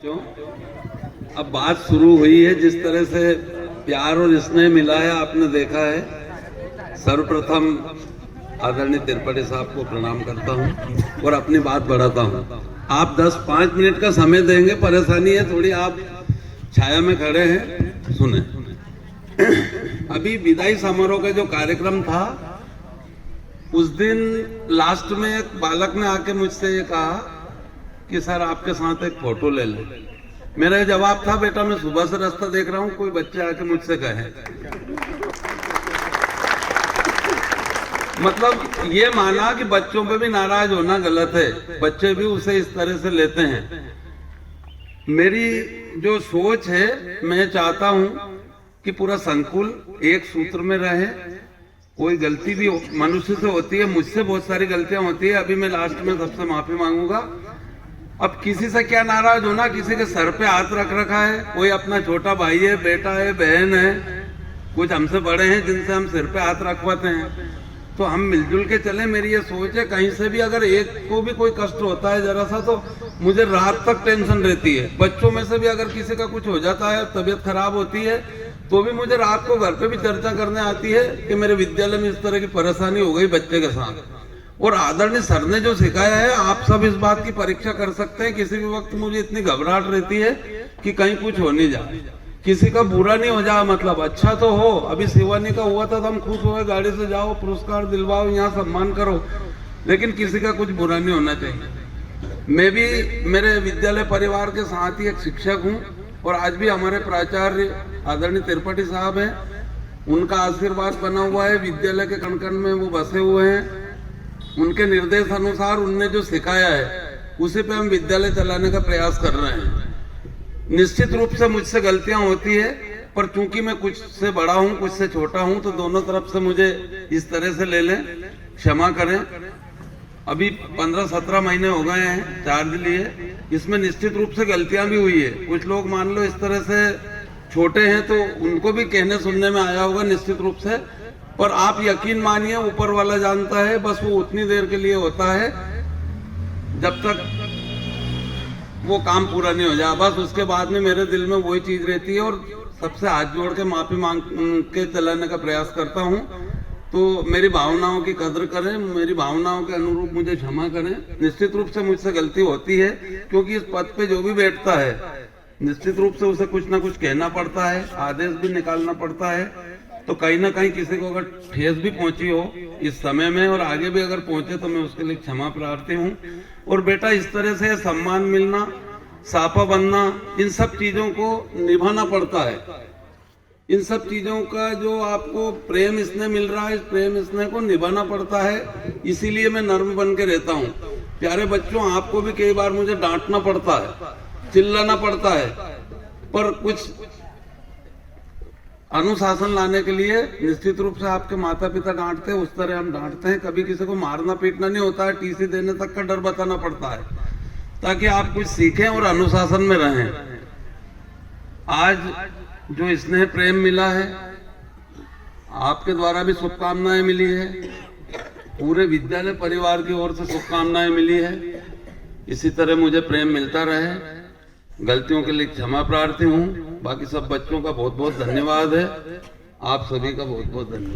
बच्चों, अब बात शुरू हुई है। जिस तरह से प्यार और स्नेह मिला है आपने देखा है। सर्वप्रथम आदरणीय त्रिपाठी साहब को प्रणाम करता हूं और अपनी बात बढ़ाता हूं। आप 10-5 मिनट का समय देंगे, परेशानी है थोड़ी, आप छाया में खड़े हैं, सुने। अभी विदाई समारोह का जो कार्यक्रम था, उस दिन लास्ट में एक बालक ने आके मुझसे ये कहा कि सर आपके साथ एक फोटो ले ले। मेरा जवाब था, बेटा मैं सुबह से रास्ता देख रहा हूं, कोई बच्चे आके मुझसे कहे। मतलब ये माना कि बच्चों पे भी नाराज होना गलत है, बच्चे भी उसे इस तरह से लेते हैं। मेरी जो सोच है, मैं चाहता हूं कि पूरा संकुल एक सूत्र में रहे। कोई गलती भी मनुष्य से होती है, मुझसे बहुत सारी गलतियां होती है। अभी मैं लास्ट में सबसे माफी मांगूंगा। अब किसी से क्या नाराज होना, किसी के सर पे हाथ रख रखा है, कोई अपना छोटा भाई है, बेटा है, बहन है, कुछ हमसे बड़े हैं जिनसे हम सिर पे हाथ रखवाते हैं, तो हम मिलजुल के चले। मेरी ये सोच है, कहीं से भी अगर एक को भी कोई कष्ट होता है जरा सा, तो मुझे रात तक टेंशन रहती है। बच्चों में से भी अगर किसी का कुछ हो जाता है, तबीयत खराब होती है, तो भी मुझे रात को घर पे भी चर्चा करने आती है कि मेरे विद्यालय में इस तरह की परेशानी हो गई बच्चे के साथ। और आदरणीय सर ने जो सिखाया है, आप सब इस बात की परीक्षा कर सकते हैं। किसी भी वक्त मुझे इतनी घबराहट रहती है कि कहीं कुछ हो नहीं जाए, किसी का बुरा नहीं हो जाए, मतलब अच्छा तो हो। अभी शिवानी का हुआ था तो हम खुश हुए, गाड़ी से जाओ, पुरस्कार दिलवाओ, यहाँ सम्मान करो, लेकिन किसी का कुछ बुरा नहीं होना चाहिए। मैं भी मेरे विद्यालय परिवार के साथ ही एक शिक्षक हूँ, और आज भी हमारे प्राचार्य आदरणीय त्रिपाठी साहब हैं, उनका आशीर्वाद बना हुआ है। विद्यालय के कण कण में वो बसे हुए हैं। उनके निर्देश अनुसार उनने जो सिखाया है, उसी पे हम विद्यालय चलाने का प्रयास कर रहे हैं। निश्चित रूप से मुझसे गलतियां होती है, पर चूंकि मैं कुछ से बड़ा हूं, कुछ से छोटा हूं, तो दोनों तरफ से मुझे इस तरह से ले लें, क्षमा करें। अभी 15-17 महीने हो गए हैं चार्ज लिए, इसमें निश्चित रूप से गलतियां भी हुई है। कुछ लोग मान लो इस तरह से छोटे हैं, तो उनको भी कहने सुनने में आया होगा निश्चित रूप से, पर आप यकीन मानिए, ऊपर वाला जानता है, बस वो उतनी देर के लिए होता है जब तक वो काम पूरा नहीं हो जाए। बस उसके बाद में मेरे दिल में वही चीज रहती है, और सबसे हाथ जोड़ के माफी मांग के चलाने का प्रयास करता हूँ। तो मेरी भावनाओं की कदर करें, मेरी भावनाओं के अनुरूप मुझे क्षमा करें। निश्चित रूप से मुझसे गलती होती है, क्योंकि इस पद पे जो भी बैठता है, निश्चित रूप से उसे कुछ ना कुछ कहना पड़ता है, आदेश भी निकालना पड़ता है। तो कहीं ना कहीं किसी को अगर ठेस भी पहुंची हो इस समय में, और आगे भी अगर पहुंचे, तो मैं उसके लिए क्षमा प्रार्थी हूँ। और बेटा, इस तरह से सम्मान मिलना, सापा बनना, इन सब चीजों को निभाना पड़ता है। इन सब चीजों का जो आपको प्रेम स्नेह मिल रहा है, इस प्रेम स्नेह को निभाना पड़ता है। इसीलिए मैं नर्म बन के रहता हूँ। प्यारे बच्चों, आपको भी कई बार मुझे डांटना पड़ता है, चिल्लाना पड़ता है, पर कुछ अनुशासन लाने के लिए निश्चित रूप से आपके माता पिता डांटते हैं, उस तरह हम डांटते हैं। कभी किसी को मारना पीटना नहीं होता है, टीसी देने तक का डर बताना पड़ता है, ताकि आप कुछ सीखें और अनुशासन में रहें। आज जो स्नेह प्रेम मिला है, आपके द्वारा भी शुभकामनाएं मिली है, पूरे विद्यालय परिवार की ओर से शुभकामनाएं मिली है। इसी तरह मुझे प्रेम मिलता रहे। गलतियों के लिए क्षमा प्रार्थी हूँ। बाकी सब बच्चों का बहुत बहुत धन्यवाद है। आप सभी का बहुत बहुत धन्यवाद।